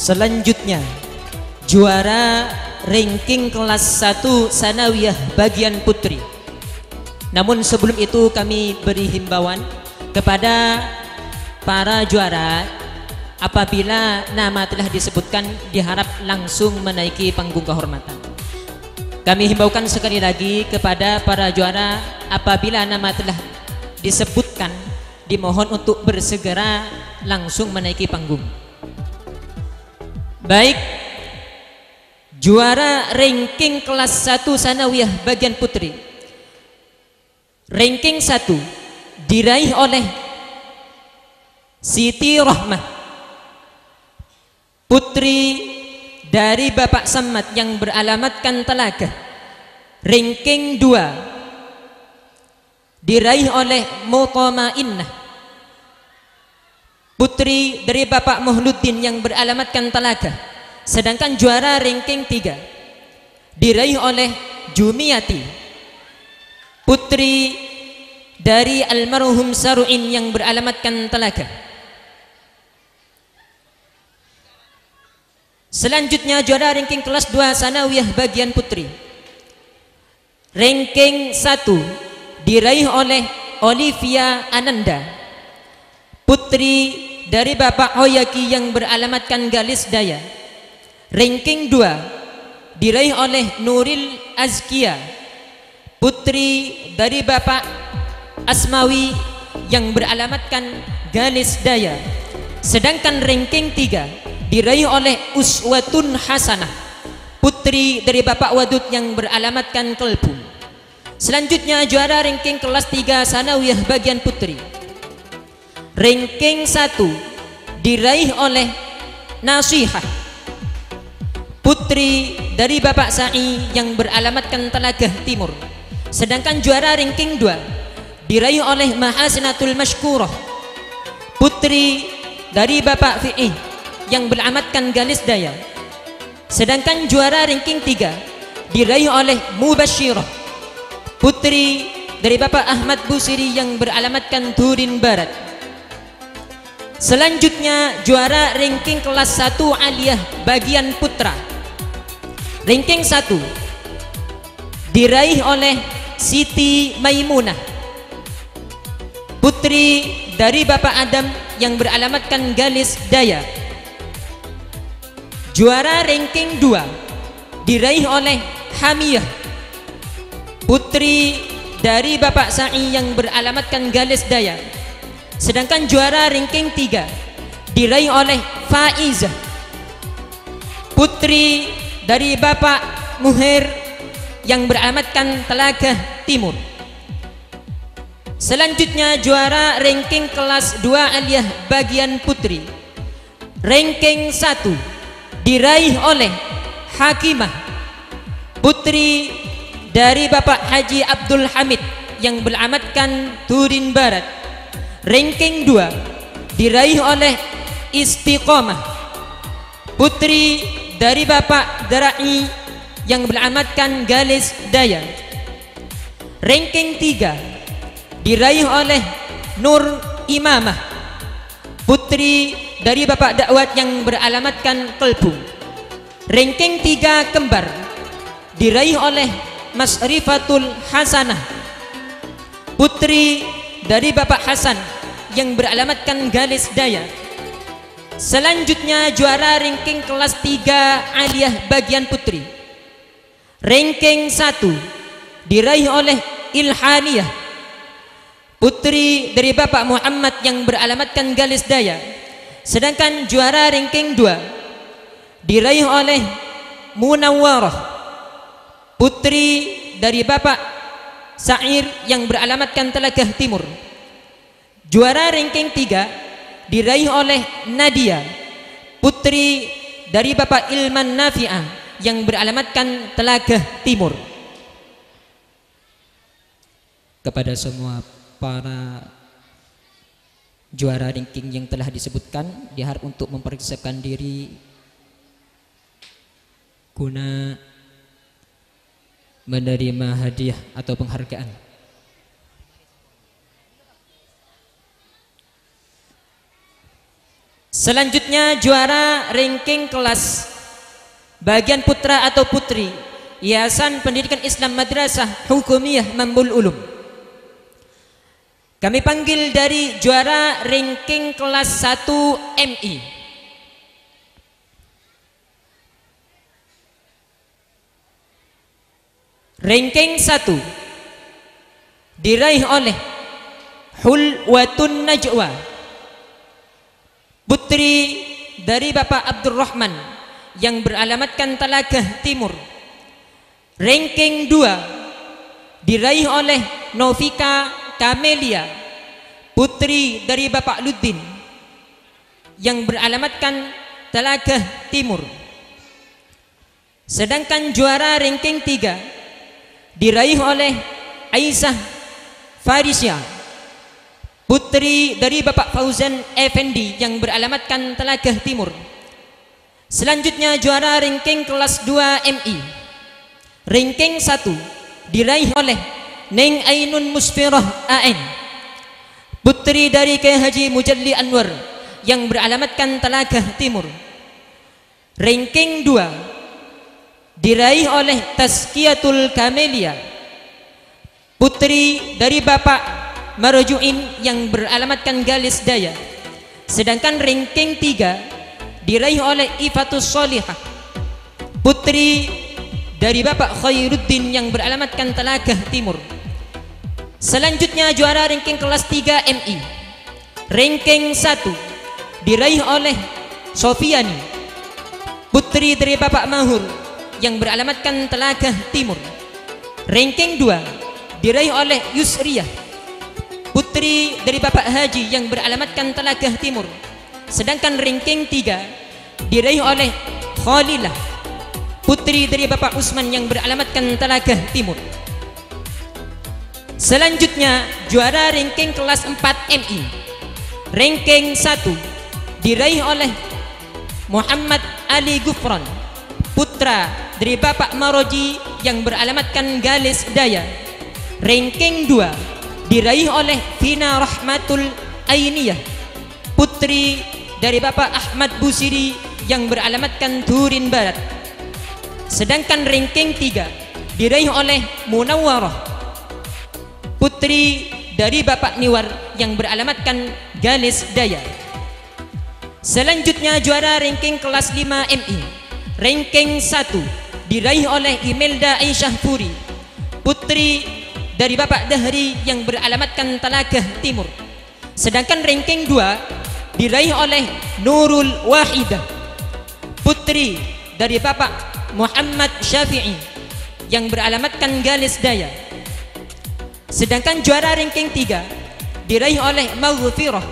Selanjutnya juara ranking kelas 1 sanawiyah bagian putri. Namun sebelum itu kami beri himbauan kepada para juara, apabila nama telah disebutkan diharap langsung menaiki panggung kehormatan. Kami himbaukan sekali lagi kepada para juara, apabila nama telah disebutkan dimohon untuk bersegera langsung menaiki panggung. Baik, juara ranking kelas 1 sanawiyah bagian putri, ranking 1 diraih oleh Siti Rahmah, putri dari Bapak Samad yang beralamatkan Telaga. Ranking 2 diraih oleh Mutmainnah, putri dari Bapak Muhluddin yang beralamatkan Telaga. Sedangkan juara ranking 3 diraih oleh Jumiyati, putri dari almarhum Saruin yang beralamatkan Telaga. Selanjutnya juara ranking kelas 2 sanawiyah bagian putri, ranking 1 diraih oleh Olivia Ananda, putri dari Bapak Hoyaki yang beralamatkan Galis Daya. Ranking 2 diraih oleh Nuril Azkia, putri dari Bapak Asmawi yang beralamatkan Galis Daya. Sedangkan ranking 3 diraih oleh Uswatun Hasanah, putri dari Bapak Wadud yang beralamatkan Kelbu. Selanjutnya juara ranking kelas 3 sanawiyah bagian putri, ranking 1 diraih oleh Nasihah, putri dari Bapak Sa'i yang beralamatkan Telaga Timur. Sedangkan juara ranking 2 diraih oleh Mahasinatul Mashkurah, putri dari Bapak Fi'ih yang beralamatkan Galis Daya. Sedangkan juara ranking 3 diraih oleh Mubashirah, putri dari Bapak Ahmad Busiri yang beralamatkan Turin Barat. Selanjutnya juara ranking kelas 1 aliyah bagian putra, ranking 1 diraih oleh Siti Maimunah, putri dari Bapak Adam yang beralamatkan Galis Daya. Juara ranking 2 diraih oleh Hamiyah, putri dari Bapak Sa'i yang beralamatkan Galis Daya. Sedangkan juara ranking 3 diraih oleh Faizah, putri dari Bapak Muhir yang beralamatkan Telaga Timur. Selanjutnya juara ranking kelas 2 aliyah bagian putri, ranking 1 diraih oleh Hakimah, putri dari Bapak Haji Abdul Hamid yang beralamatkan Turin Barat. Ranking 2 diraih oleh Istiqomah, putri dari Bapak Darai yang beralamatkan Galis Daya. Ranking 3 diraih oleh Nur Imamah, putri dari Bapak Dakwat yang beralamatkan Kelbu. Ranking 3 kembar diraih oleh Mas Rifatul Hasanah, putri dari Bapak Hasan yang beralamatkan Galis Daya. Selanjutnya juara ranking kelas 3 aliyah bagian putri, ranking 1 diraih oleh Ilhaniyah, putri dari Bapak Muhammad yang beralamatkan Galis Daya. Sedangkan juara ranking 2 diraih oleh Munawwarah, putri dari Bapak Sa'ir yang beralamatkan Telaga Timur. Juara ranking 3 diraih oleh Nadia, putri dari Bapak Ilman Nafi'ah yang beralamatkan Telaga Timur. Kepada semua para juara ranking yang telah disebutkan, diharap untuk mempersiapkan diri guna menerima hadiah atau penghargaan. Selanjutnya juara ranking kelas bagian putra atau putri Yayasan Pendidikan Islam Madrasah Hukumiyah Mambul Ulum. Kami panggil dari juara ranking kelas 1 MI. Ranking 1 diraih oleh Hulwatun Najwa, putri dari Bapak Abdurrahman yang beralamatkan Talagah Timur. Ranking 2 diraih oleh Novika Kamelia, putri dari Bapak Luddin yang beralamatkan Talagah Timur. Sedangkan juara ranking 3 diraih oleh Aisyah Farisya, putri dari Bapak Fauzan Effendi yang beralamatkan Talagah Timur. Selanjutnya juara ranking kelas 2 MI. Ranking 1 diraih oleh Neng Ainun Musfirah AN, putri dari Kyai Haji Mujalli Anwar yang beralamatkan Talagah Timur. Ranking 2 diraih oleh Tazkiyatul Kamelia, putri dari Bapak Marjuin yang beralamatkan Galis Daya. Sedangkan ranking 3 diraih oleh Ifatus Solihah, putri dari Bapak Khairuddin yang beralamatkan Talagah Timur. Selanjutnya juara ranking kelas 3 MI. Ranking 1 diraih oleh Sofiani, putri dari Bapak Mahur yang beralamatkan Talagah Timur. Ranking 2 diraih oleh Yusriyah, putri dari Bapak Haji yang beralamatkan Talagah Timur. Sedangkan ranking 3 diraih oleh Khalilah, putri dari Bapak Usman yang beralamatkan Talagah Timur. Selanjutnya juara ranking kelas 4 MI. Ranking 1 diraih oleh Muhammad Ali Gufron, putra dari Bapak Maroji yang beralamatkan Galis Daya. Ranking 2 diraih oleh Vina Rahmatul Ainiyah, putri dari Bapak Ahmad Busiri yang beralamatkan Turin Barat. Sedangkan ranking 3 diraih oleh Munawwarah, putri dari Bapak Niwar yang beralamatkan Galis Daya. Selanjutnya juara ranking kelas 5 MI. Ranking 1 diraih oleh Imelda Aisyah Furi, putri dari Bapak Dahri yang beralamatkan Talagah Timur. Sedangkan ranking 2 diraih oleh Nurul Wahidah, putri dari Bapak Muhammad Syafi'i yang beralamatkan Galis Daya. Sedangkan juara ranking 3 diraih oleh Maghfirah,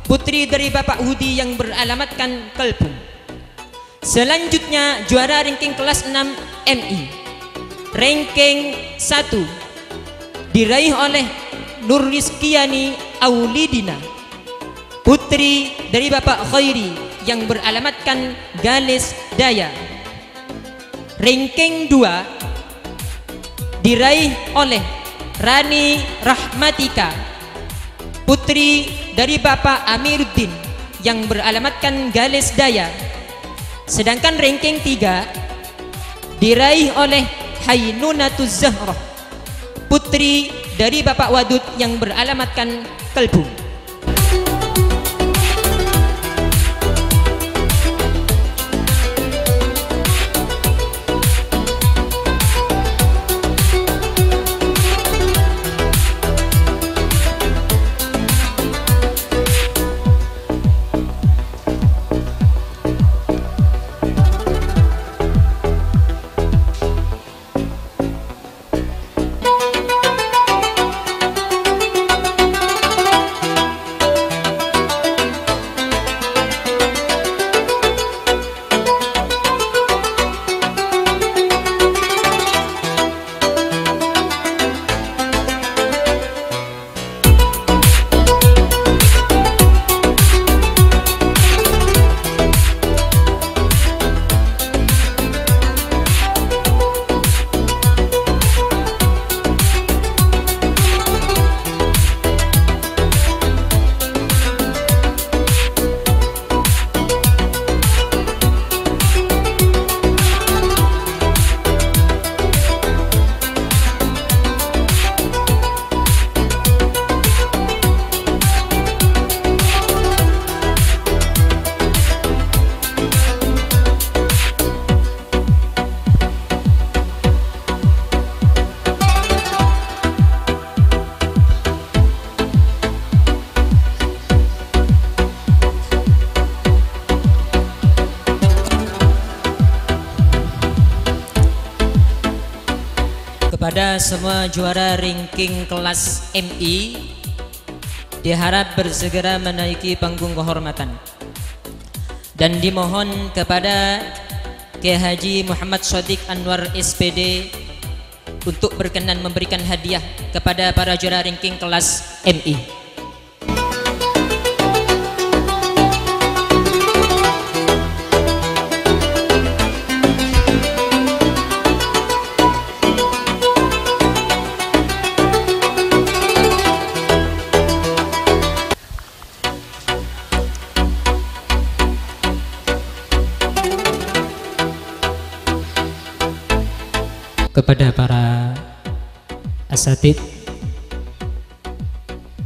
putri dari Bapak Hudi yang beralamatkan Kalbum. Selanjutnya juara ranking kelas 6 MI. Ranking 1 diraih oleh Nur Rizkiani Aulidina, putri dari Bapak Khairi yang beralamatkan Galis Daya. Ranking 2 diraih oleh Rani Rahmatika, putri dari Bapak Amiruddin yang beralamatkan Galis Daya. Sedangkan ranking 3 diraih oleh Hainunatuz Zahrah, putri dari Bapak Wadud yang beralamatkan Kalbum. kepada semua juara ranking kelas MI diharap bersegera menaiki panggung kehormatan dan dimohon kepada Kiai Haji Muhammad Shadiq Anwar SPD untuk berkenan memberikan hadiah kepada para juara ranking kelas MI. Kepada para asatid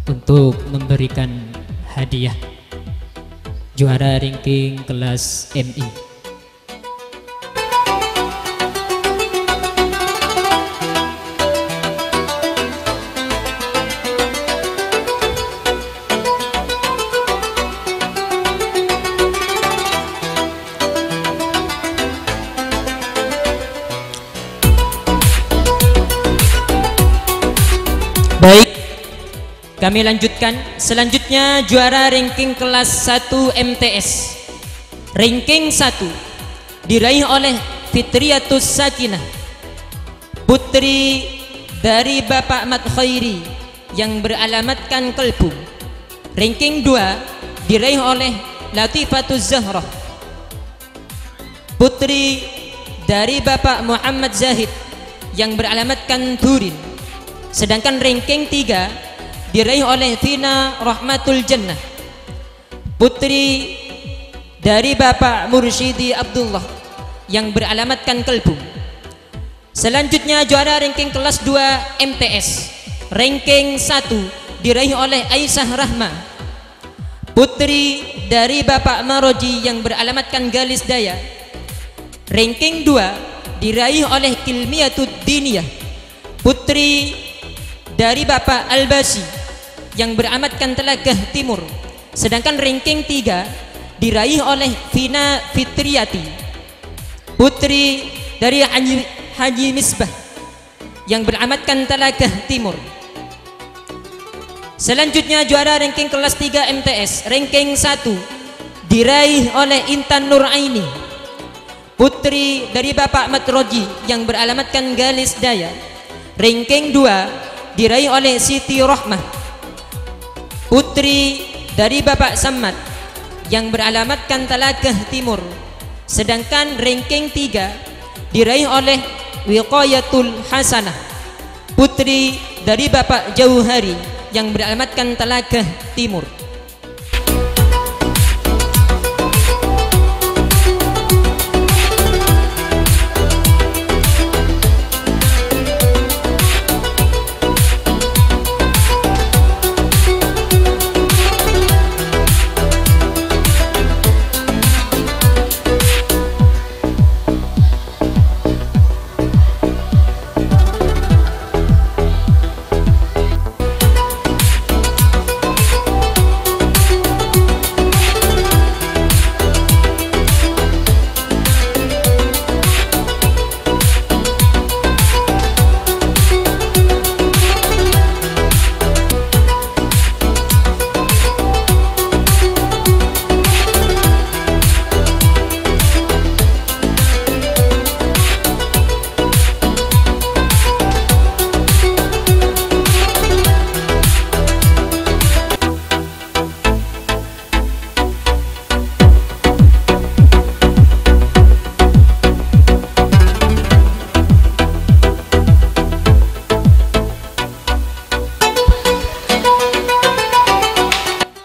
untuk memberikan hadiah juara ranking kelas MI. Baik, kami lanjutkan. Selanjutnya juara ranking kelas 1 MTS. Ranking 1 diraih oleh Fitriyatus Sakinah, putri dari Bapak Ahmad Khairi yang beralamatkan Kelpum. Ranking 2 diraih oleh Latifatus Zahra, putri dari Bapak Muhammad Zahid yang beralamatkan Turin. Sedangkan ranking 3 diraih oleh Fina Rahmatul Jannah, putri dari Bapak Mursyidi Abdullah yang beralamatkan Kelpum. Selanjutnya juara ranking kelas 2 MTS. Ranking 1 diraih oleh Aisyah Rahma, putri dari Bapak Maroji yang beralamatkan Galis Daya. Ranking 2 diraih oleh Kilmiyatud Diniyah, putri dari Bapak Al-Basi yang beramatkan Telagah Timur. Sedangkan ranking 3 diraih oleh Vina Fitriyati, putri dari Haji Misbah yang beramatkan Telagah Timur. Selanjutnya juara ranking kelas 3 MTS. Ranking 1 diraih oleh Intan Nuraini, putri dari Bapak Ahmad Roji yang beralamatkan Galis Daya. Ranking 2 diraih oleh Siti Rohmah, putri dari Bapak Samad yang beralamatkan Telagah Timur. Sedangkan ranking 3 diraih oleh Wiqayatul Hasanah, putri dari Bapak Jauhari yang beralamatkan Telagah Timur.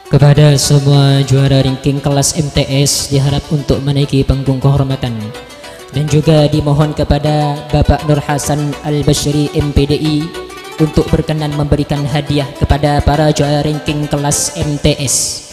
Kepada semua juara ranking kelas MTS diharap untuk menaiki panggung kehormatan dan juga dimohon kepada Bapak Nur Hasan Al-Bashri MPDI untuk berkenan memberikan hadiah kepada para juara ranking kelas MTS.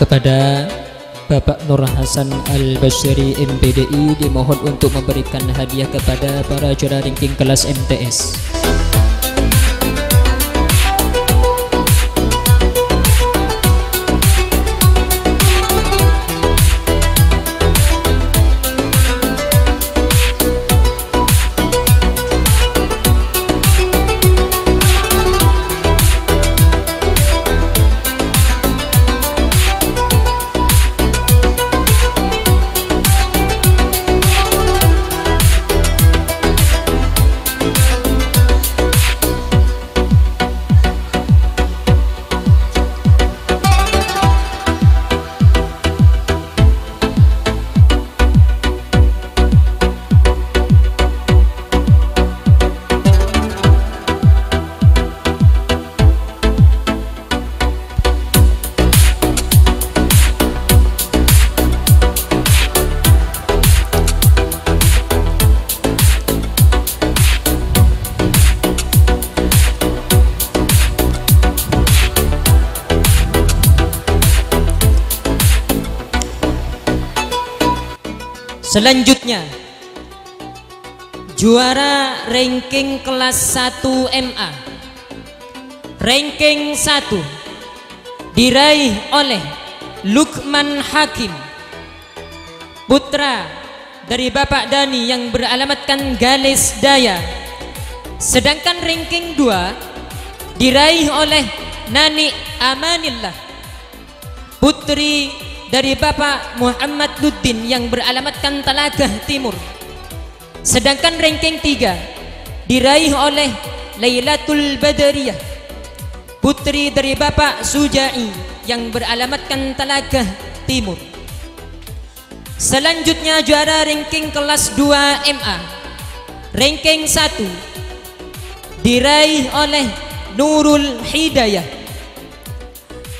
Kepada Bapak Nur Hasan Al-Basyari MPDI dimohon untuk memberikan hadiah kepada para juara ranking kelas MTS. Selanjutnya juara ranking kelas 1 MA ranking 1 diraih oleh Lukman Hakim, putra dari Bapak Dani yang beralamatkan Galis Daya. Sedangkan ranking 2 diraih oleh Nani Amanillah, putri dari Bapak Muhammad Luddin yang beralamatkan Talagah Timur. Sedangkan ranking 3 diraih oleh Lailatul Badariyah, putri dari Bapak Suja'i yang beralamatkan Talagah Timur. Selanjutnya juara ranking kelas 2 MA ranking 1 diraih oleh Nurul Hidayah,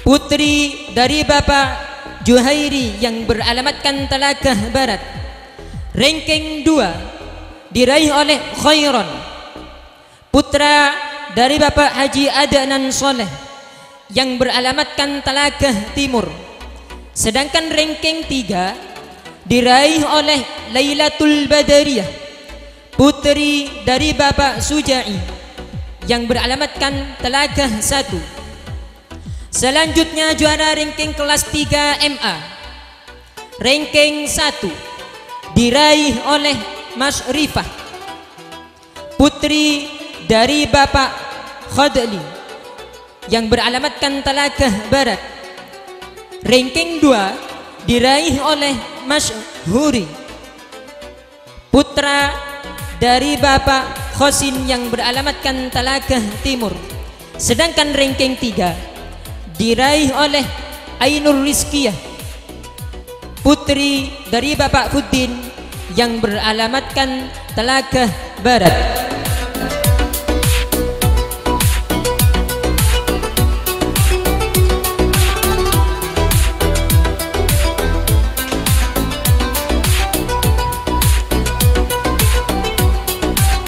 putri dari Bapak Juhairi yang beralamatkan Talagah Barat. Ranking 2 diraih oleh Khairon, putra dari Bapak Haji Adnan Soleh yang beralamatkan Talagah Timur. Sedangkan ranking 3 diraih oleh Lailatul Badariyah, putri dari Bapak Suja'i yang beralamatkan Talagah 1. Selanjutnya juara ranking kelas 3 MA ranking 1 diraih oleh Mas Rifah, putri dari Bapak Khadli yang beralamatkan Talagah Barat. Ranking 2 diraih oleh Mas Huri, putra dari Bapak Khosin yang beralamatkan Talagah Timur. Sedangkan ranking 3 diraih oleh Ainur Rizkiyah, putri dari Bapak Fuddin yang beralamatkan Talagah Barat.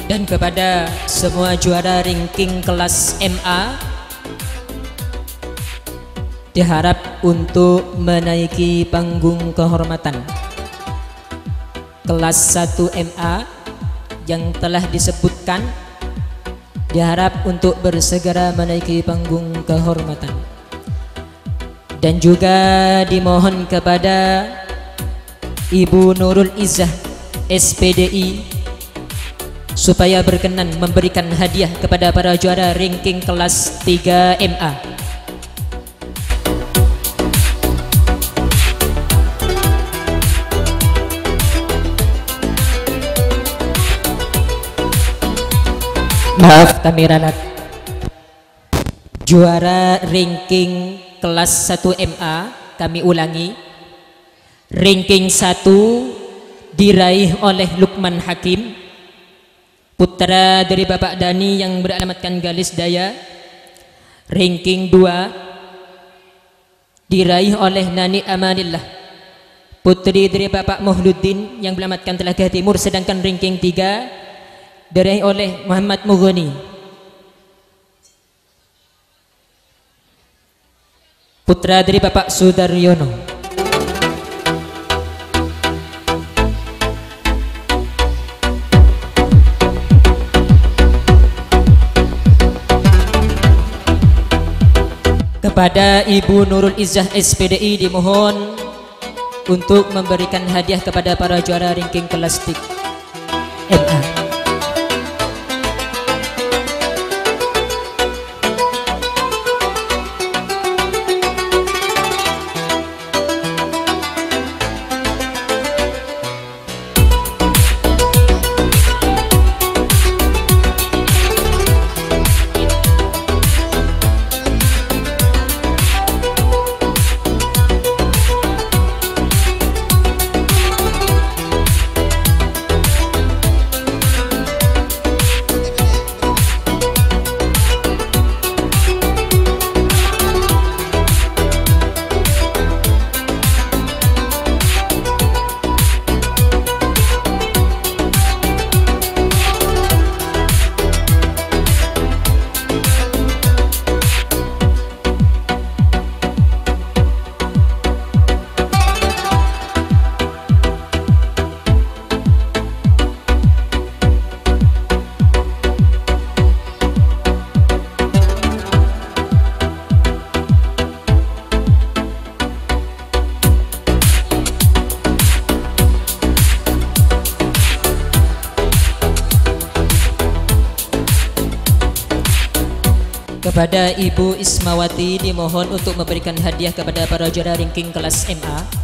Dan kepada semua juara ranking kelas MA diharap untuk menaiki panggung kehormatan. Kelas 1 MA yang telah disebutkan diharap untuk bersegera menaiki panggung kehormatan. Dan juga dimohon kepada Ibu Nurul Izzah SPDI supaya berkenan memberikan hadiah kepada para juara ranking kelas 3 MA. Maaf kami ralat. Juara ranking kelas 1 MA, kami ulangi, ranking 1 diraih oleh Lukman Hakim, putra dari Bapak Dani yang beralamatkan Galis Daya. Ranking 2 diraih oleh Nani Amanillah, putri dari Bapak Muhluddin yang beralamatkan Talagah Timur. Sedangkan ranking 3 diraih oleh Muhammad Mughni, putra dari Bapak Sudaryono. Kepada Ibu Nurul Izzah SPDI dimohon untuk memberikan hadiah kepada para juara ranking kelas MA. Kepada Ibu Ismawati dimohon untuk memberikan hadiah kepada para juara ranking kelas MA.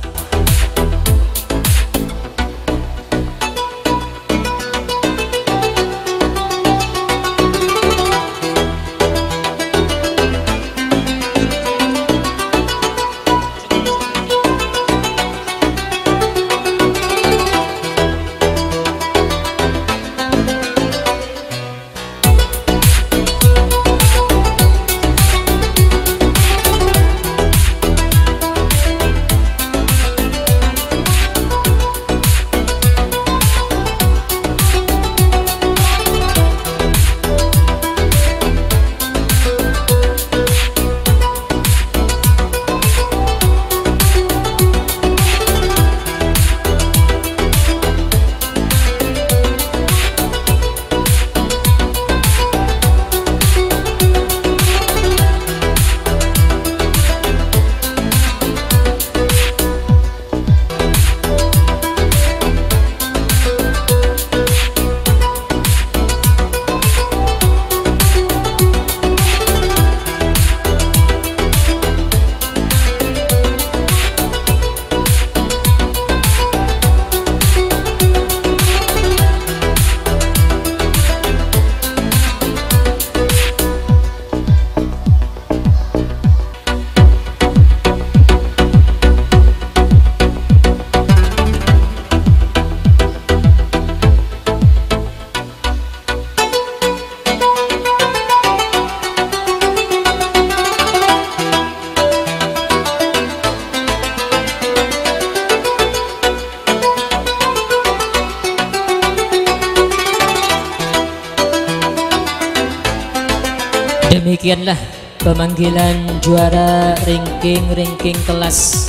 Demikianlah pemanggilan juara ranking kelas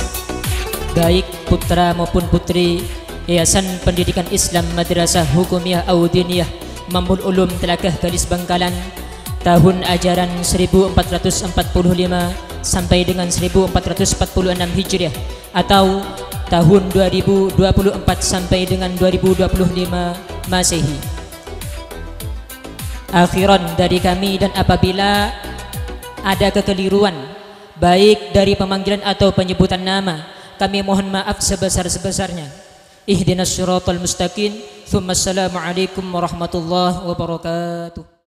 baik putra maupun putri Yayasan Pendidikan Islam Madrasah Hukumiyah Audiniyah Mamul Ulum Telakah Gadis Bangkalan tahun ajaran 1445 sampai dengan 1446 Hijriah atau tahun 2024 sampai dengan 2025 Masehi. Akhiran dari kami, dan apabila ada kekeliruan baik dari pemanggilan atau penyebutan nama, kami mohon maaf sebesar-besarnya. Ihdinas siratal mustaqim. Assalamualaikum warahmatullahi wabarakatuh.